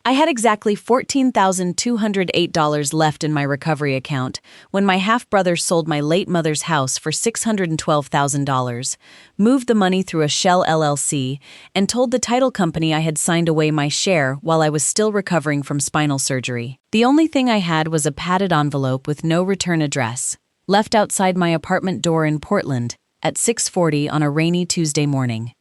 I had exactly $14,208 left in my recovery account when my half-brother sold my late mother's house for $612,000, moved the money through a shell LLC, and told the title company I had signed away my share while I was still recovering from spinal surgery. The only thing I had was a padded envelope with no return address, left outside my apartment door in Portland at 6:40 on a rainy Tuesday morning.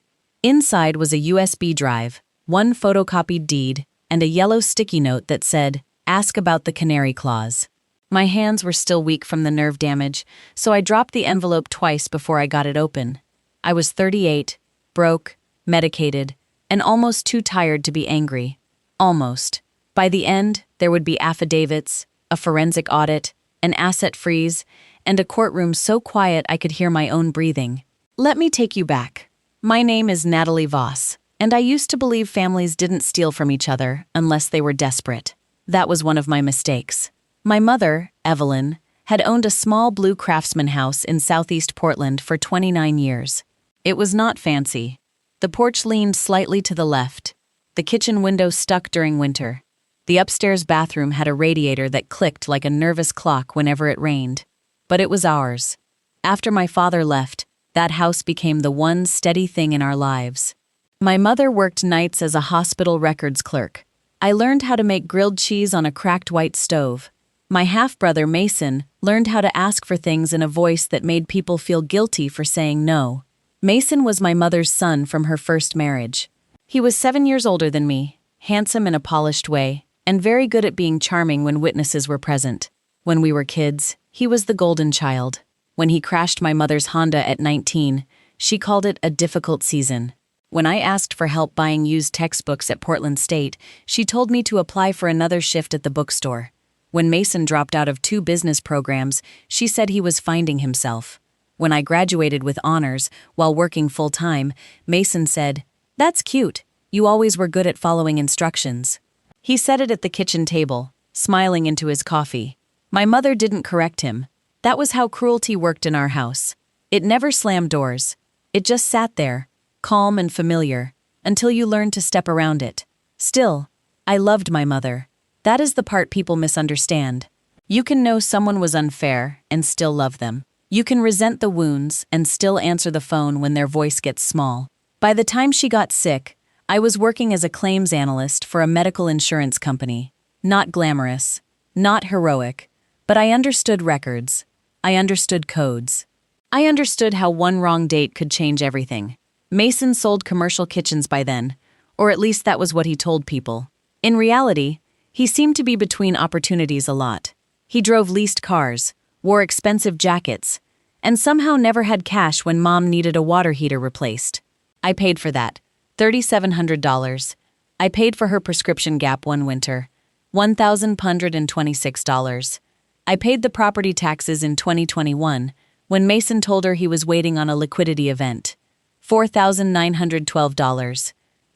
Inside was a USB drive, one photocopied deed, and a yellow sticky note that said, "Ask about the canary clause." My hands were still weak from the nerve damage, so I dropped the envelope twice before I got it open. I was 38, broke, medicated, and almost too tired to be angry. Almost. By the end, there would be affidavits, a forensic audit, an asset freeze, and a courtroom so quiet I could hear my own breathing. Let me take you back. My name is Natalie Voss, and I used to believe families didn't steal from each other unless they were desperate. That was one of my mistakes. My mother, Evelyn, had owned a small blue craftsman house in southeast Portland for 29 years. It was not fancy. The porch leaned slightly to the left. The kitchen window stuck during winter. The upstairs bathroom had a radiator that clicked like a nervous clock whenever it rained. But it was ours. After my father left, that house became the one steady thing in our lives. My mother worked nights as a hospital records clerk. I learned how to make grilled cheese on a cracked white stove. My half-brother Mason learned how to ask for things in a voice that made people feel guilty for saying no. Mason was my mother's son from her first marriage. He was 7 years older than me, handsome in a polished way, and very good at being charming when witnesses were present. When we were kids, he was the golden child. When he crashed my mother's Honda at 19, she called it a difficult season. When I asked for help buying used textbooks at Portland State, she told me to apply for another shift at the bookstore. When Mason dropped out of 2 business programs, she said he was finding himself. When I graduated with honors while working full-time, Mason said, "That's cute. You always were good at following instructions." He said it at the kitchen table, smiling into his coffee. My mother didn't correct him. That was how cruelty worked in our house. It never slammed doors. It just sat there, calm and familiar, until you learned to step around it. Still, I loved my mother. That is the part people misunderstand. You can know someone was unfair and still love them. You can resent the wounds and still answer the phone when their voice gets small. By the time she got sick, I was working as a claims analyst for a medical insurance company. Not glamorous, not heroic, but I understood records. I understood codes. I understood how one wrong date could change everything. Mason sold commercial kitchens by then, or at least that was what he told people. In reality, he seemed to be between opportunities a lot. He drove leased cars, wore expensive jackets, and somehow never had cash when Mom needed a water heater replaced. I paid for that, $3,700. I paid for her prescription Gap one winter, $1,126. I paid the property taxes in 2021 when Mason told her he was waiting on a liquidity event, $4,912.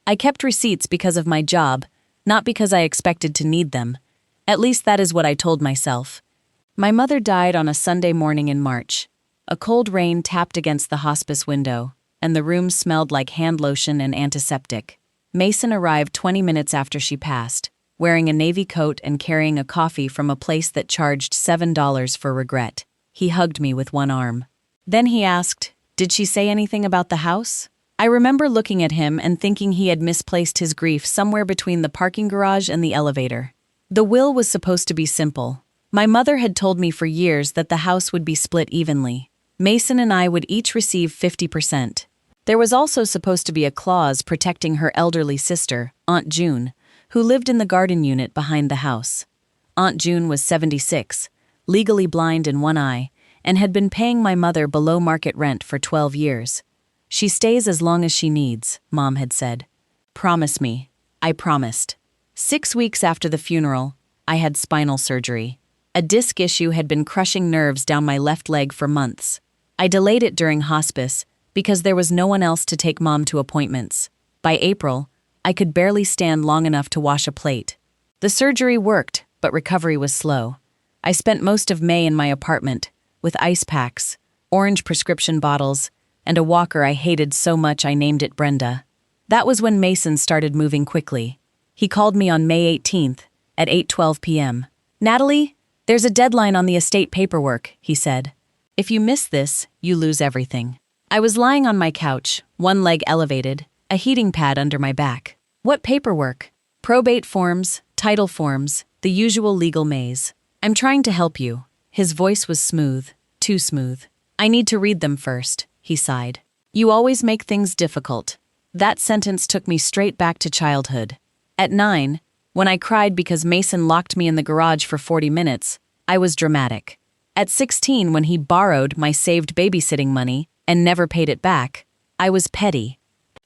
I kept receipts because of my job, not because I expected to need them. At least that is what I told myself. My mother died on a Sunday morning in March. A cold rain tapped against the hospice window, and the room smelled like hand lotion and antiseptic. Mason arrived 20 minutes after she passed, wearing a navy coat and carrying a coffee from a place that charged $7 for regret. He hugged me with one arm. Then he asked, "Did she say anything about the house?" I remember looking at him and thinking he had misplaced his grief somewhere between the parking garage and the elevator. The will was supposed to be simple. My mother had told me for years that the house would be split evenly. Mason and I would each receive 50%. There was also supposed to be a clause protecting her elderly sister, Aunt June, who lived in the garden unit behind the house. Aunt June was 76, legally blind in one eye, and had been paying my mother below market rent for 12 years. "She stays as long as she needs," Mom had said. "Promise me." I promised. 6 weeks after the funeral, I had spinal surgery. A disc issue had been crushing nerves down my left leg for months. I delayed it during hospice because there was no one else to take Mom to appointments. By April, I could barely stand long enough to wash a plate. The surgery worked, but recovery was slow. I spent most of May in my apartment, with ice packs, orange prescription bottles, and a walker I hated so much I named it Brenda. That was when Mason started moving quickly. He called me on May 18th at 8:12 p.m. "Natalie, there's a deadline on the estate paperwork," he said. "If you miss this, you lose everything." I was lying on my couch, one leg elevated, a heating pad under my back. "What paperwork?" "Probate forms, title forms, the usual legal maze. I'm trying to help you." His voice was smooth, too smooth. "I need to read them first," he sighed. "You always make things difficult." That sentence took me straight back to childhood. At 9, when I cried because Mason locked me in the garage for 40 minutes, I was dramatic. At 16, when he borrowed my saved babysitting money and never paid it back, I was petty.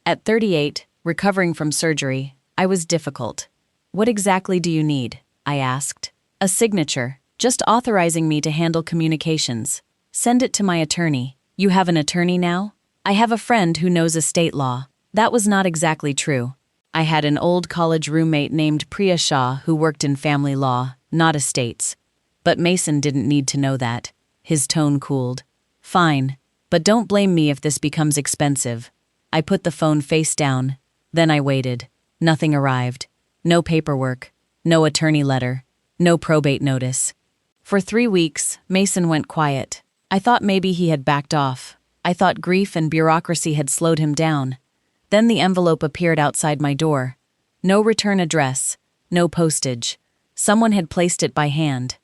At 38, recovering from surgery, I was difficult. "What exactly do you need?" I asked. "A signature, just authorizing me to handle communications. Send it to my attorney." "You have an attorney now?" "I have a friend who knows estate law." That was not exactly true. I had an old college roommate named Priya Shah who worked in family law, not estates. But Mason didn't need to know that. His tone cooled. "Fine, but don't blame me if this becomes expensive." I put the phone face down. Then I waited. Nothing arrived. No paperwork. No attorney letter. No probate notice. For 3 weeks, Mason went quiet. I thought maybe he had backed off. I thought grief and bureaucracy had slowed him down. Then the envelope appeared outside my door. No return address. No postage. Someone had placed it by hand.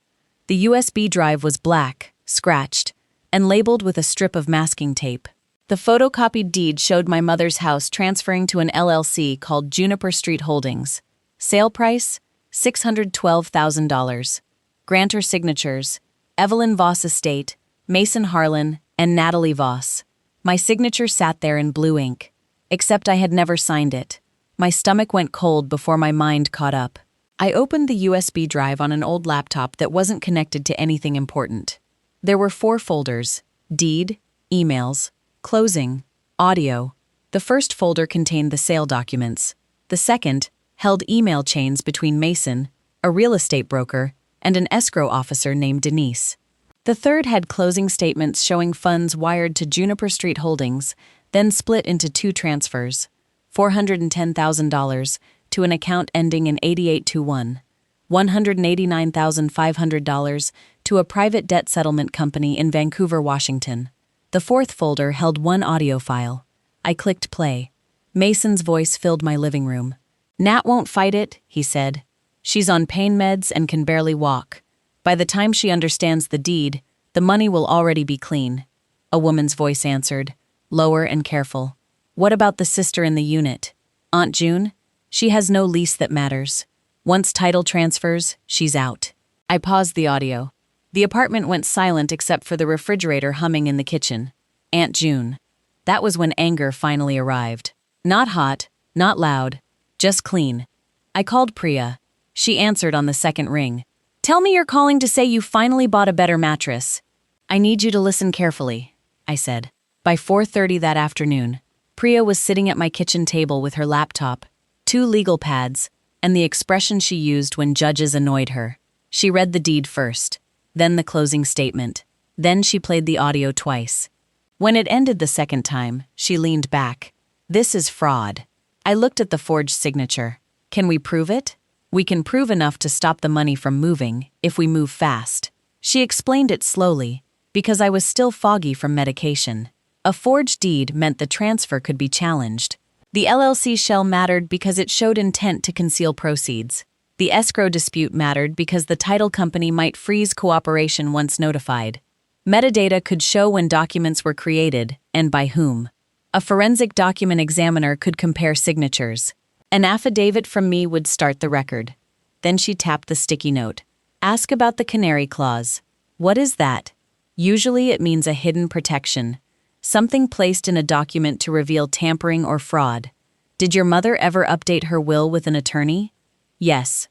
The USB drive was black, scratched, and labeled with a strip of masking tape. The photocopied deed showed my mother's house transferring to an LLC called Juniper Street Holdings. Sale price? $612,000. Grantor signatures: Evelyn Voss Estate, Mason Harlan, and Natalie Voss. My signature sat there in blue ink, except I had never signed it. My stomach went cold before my mind caught up. I opened the USB drive on an old laptop that wasn't connected to anything important. There were 4 folders: deed, emails, closing, audio. The first folder contained the sale documents. The second held email chains between Mason, a real estate broker, and an escrow officer named Denise. The third had closing statements showing funds wired to Juniper Street Holdings, then split into 2 transfers: $410,000 to an account ending in 8821, $189,500 to a private debt settlement company in Vancouver, Washington. The fourth folder held 1 audio file. I clicked play. Mason's voice filled my living room. "Nat won't fight it," he said. "She's on pain meds and can barely walk. By the time she understands the deed, the money will already be clean." A woman's voice answered, lower and careful. "What about the sister in the unit? Aunt June? She has no lease that matters. Once title transfers, she's out." I paused the audio. The apartment went silent except for the refrigerator humming in the kitchen. Aunt June. That was when anger finally arrived. Not hot, not loud, just clean. I called Priya. She answered on the second ring. "Tell me you're calling to say you finally bought a better mattress." "I need you to listen carefully," I said. By 4:30 that afternoon, Priya was sitting at my kitchen table with her laptop, 2 legal pads, and the expression she used when judges annoyed her. She read the deed first, then the closing statement. Then she played the audio twice. When it ended the second time, she leaned back. "This is fraud." I looked at the forged signature. "Can we prove it?" "We can prove enough to stop the money from moving, if we move fast." She explained it slowly, because I was still foggy from medication. A forged deed meant the transfer could be challenged. The LLC shell mattered because it showed intent to conceal proceeds. The escrow dispute mattered because the title company might freeze cooperation once notified. Metadata could show when documents were created, and by whom. A forensic document examiner could compare signatures. An affidavit from me would start the record. Then she tapped the sticky note. "Ask about the canary clause." "What is that?" "Usually it means a hidden protection. Something placed in a document to reveal tampering or fraud." "Did your mother ever update her will with an attorney?" "Yes."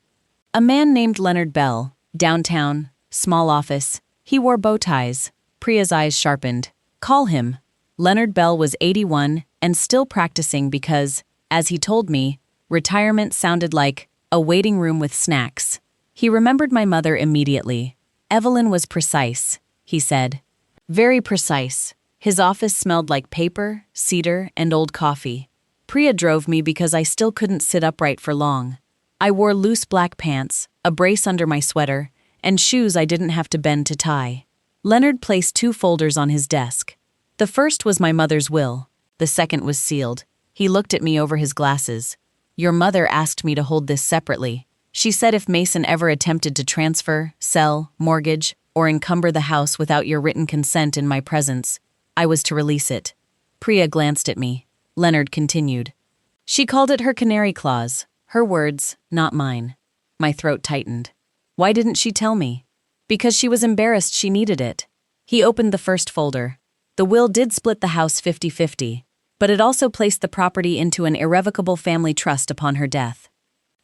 "A man named Leonard Bell, downtown, small office. He wore bow ties." Priya's eyes sharpened. "Call him." Leonard Bell was 81 and still practicing because, as he told me, retirement sounded like a waiting room with snacks. He remembered my mother immediately. "Evelyn was precise," he said. "Very precise." His office smelled like paper, cedar, and old coffee. Priya drove me because I still couldn't sit upright for long. I wore loose black pants, a brace under my sweater, and shoes I didn't have to bend to tie. Leonard placed 2 folders on his desk. The first was my mother's will. The second was sealed. He looked at me over his glasses. Your mother asked me to hold this separately. She said if Mason ever attempted to transfer, sell, mortgage, or encumber the house without your written consent in my presence, I was to release it. Priya glanced at me. Leonard continued. She called it her canary clause. Her words, not mine. My throat tightened. Why didn't she tell me? Because she was embarrassed she needed it. He opened the first folder. The will did split the house 50-50, but it also placed the property into an irrevocable family trust upon her death.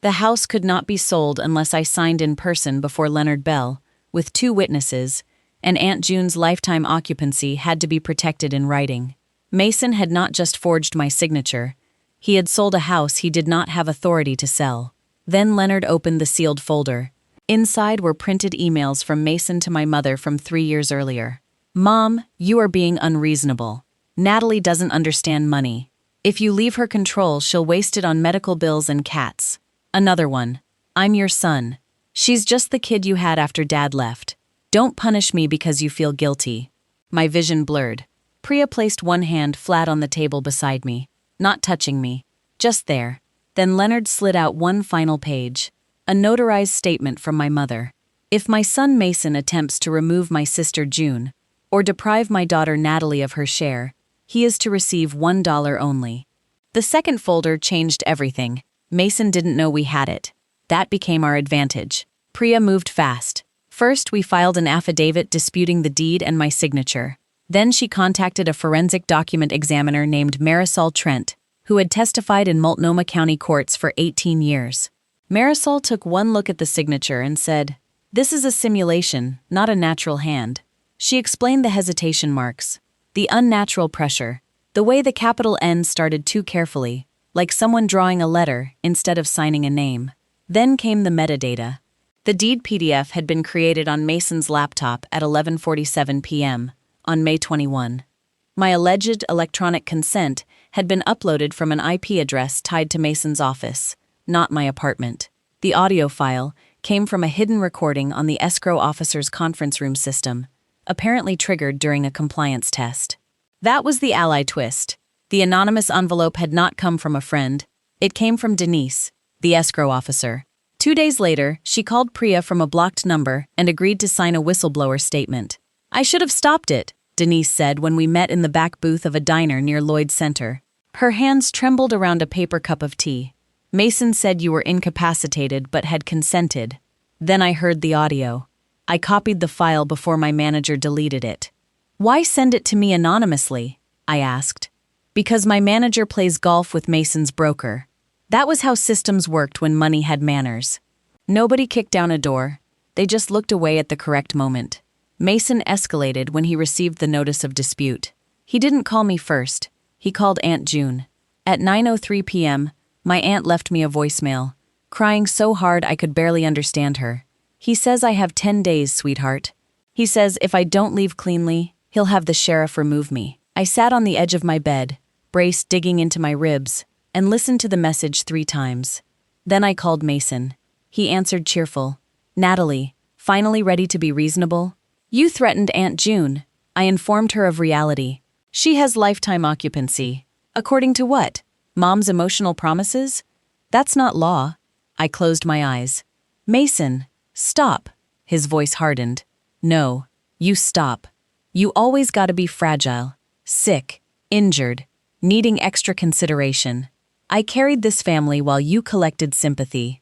The house could not be sold unless I signed in person before Leonard Bell, with 2 witnesses, and Aunt June's lifetime occupancy had to be protected in writing. Mason had not just forged my signature. He had sold a house he did not have authority to sell. Then Leonard opened the sealed folder. Inside were printed emails from Mason to my mother from 3 years earlier. Mom, you are being unreasonable. Natalie doesn't understand money. If you leave her control, she'll waste it on medical bills and cats. Another one. I'm your son. She's just the kid you had after Dad left. Don't punish me because you feel guilty. My vision blurred. Priya placed one hand flat on the table beside me, not touching me, just there. Then Leonard slid out one final page. A notarized statement from my mother. If my son Mason attempts to remove my sister June, or deprive my daughter Natalie of her share, he is to receive $1 only. The second folder changed everything. Mason didn't know we had it. That became our advantage. Priya moved fast. First, we filed an affidavit disputing the deed and my signature. Then she contacted a forensic document examiner named Marisol Trent, who had testified in Multnomah County courts for 18 years. Marisol took one look at the signature and said, "This is a simulation, not a natural hand." She explained the hesitation marks, the unnatural pressure, the way the capital N started too carefully, like someone drawing a letter instead of signing a name. Then came the metadata. The deed PDF had been created on Mason's laptop at 11:47 p.m. on May 21. My alleged electronic consent had been uploaded from an IP address tied to Mason's office, not my apartment. The audio file came from a hidden recording on the escrow officer's conference room system, apparently triggered during a compliance test. That was the ally twist. The anonymous envelope had not come from a friend. It came from Denise, the escrow officer. 2 days later, she called Priya from a blocked number and agreed to sign a whistleblower statement. I should have stopped it, Denise said when we met in the back booth of a diner near Lloyd Center. Her hands trembled around a paper cup of tea. Mason said you were incapacitated but had consented. Then I heard the audio. I copied the file before my manager deleted it. Why send it to me anonymously? I asked. Because my manager plays golf with Mason's broker. That was how systems worked when money had manners. Nobody kicked down a door. They just looked away at the correct moment. Mason escalated when he received the notice of dispute. He didn't call me first. He called Aunt June. At 9:03 p.m., my aunt left me a voicemail, crying so hard I could barely understand her. He says I have 10 days, sweetheart. He says if I don't leave cleanly, he'll have the sheriff remove me. I sat on the edge of my bed, brace digging into my ribs, and listened to the message 3 times. Then I called Mason. He answered cheerful. Natalie, finally ready to be reasonable? You threatened Aunt June. I informed her of reality. She has lifetime occupancy. According to what? Mom's emotional promises? That's not law. I closed my eyes. Mason, stop. His voice hardened. No, you stop. You always gotta be fragile, sick, injured, needing extra consideration. I carried this family while you collected sympathy.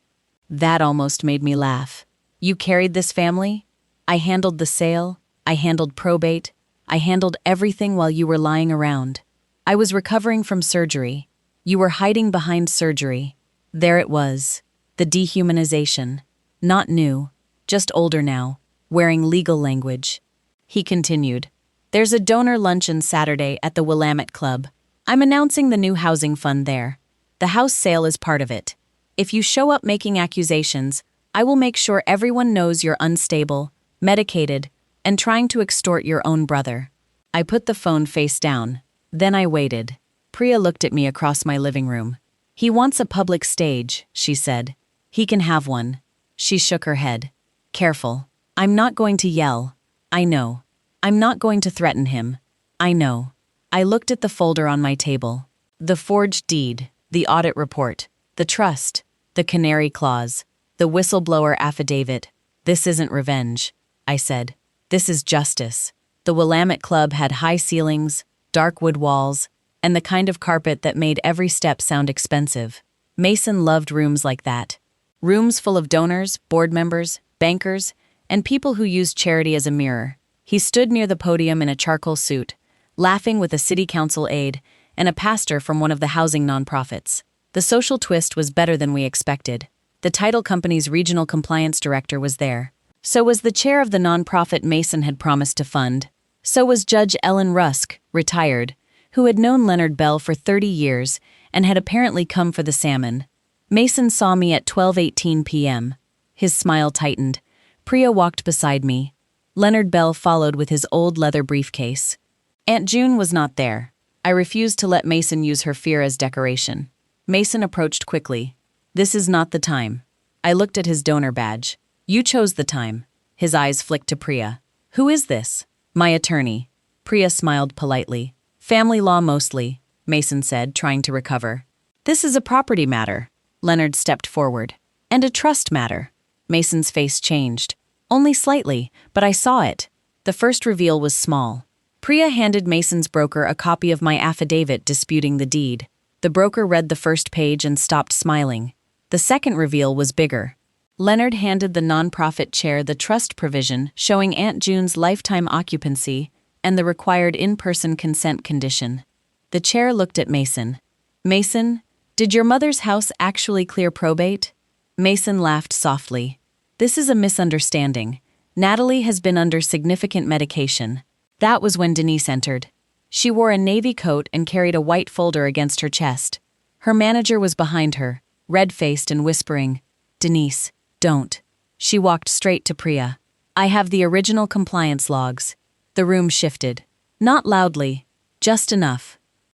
That almost made me laugh. You carried this family? I handled the sale, I handled probate, I handled everything while you were lying around. I was recovering from surgery. You were hiding behind surgery. There it was. The dehumanization. Not new, just older now, wearing legal language. He continued. There's a donor luncheon Saturday at the Willamette Club. I'm announcing the new housing fund there. The house sale is part of it. If you show up making accusations, I will make sure everyone knows you're unstable, medicated, and trying to extort your own brother. I put the phone face down. Then I waited. Priya looked at me across my living room. He wants a public stage, she said. He can have one. She shook her head. Careful. I'm not going to yell. I know. I'm not going to threaten him. I know. I looked at the folder on my table. The forged deed, the audit report, the trust, the canary clause, the whistleblower affidavit. This isn't revenge, I said. This is justice. The Willamette Club had high ceilings, dark wood walls, and the kind of carpet that made every step sound expensive. Mason loved rooms like that. Rooms full of donors, board members, bankers, and people who used charity as a mirror. He stood near the podium in a charcoal suit, laughing with a city council aide and a pastor from one of the housing nonprofits. The social twist was better than we expected. The title company's regional compliance director was there. So was the chair of the nonprofit Mason had promised to fund. So was Judge Ellen Rusk, retired, who had known Leonard Bell for 30 years and had apparently come for the salmon. Mason saw me at 12:18 p.m. His smile tightened. Priya walked beside me. Leonard Bell followed with his old leather briefcase. Aunt June was not there. I refused to let Mason use her fear as decoration. Mason approached quickly. This is not the time. I looked at his donor badge. You chose the time. His eyes flicked to Priya. Who is this? My attorney. Priya smiled politely. Family law mostly, Mason said, trying to recover. This is a property matter. Leonard stepped forward. And a trust matter. Mason's face changed. Only slightly, but I saw it. The first reveal was small. Priya handed Mason's broker a copy of my affidavit disputing the deed. The broker read the first page and stopped smiling. The second reveal was bigger. Leonard handed the nonprofit chair the trust provision showing Aunt June's lifetime occupancy and the required in-person consent condition. The chair looked at Mason. Mason, did your mother's house actually clear probate? Mason laughed softly. This is a misunderstanding. Natalie has been under significant medication. That was when Denise entered. She wore a navy coat and carried a white folder against her chest. Her manager was behind her, red-faced and whispering, Denise, don't. She walked straight to Priya. I have the original compliance logs. The room shifted. Not loudly, just enough.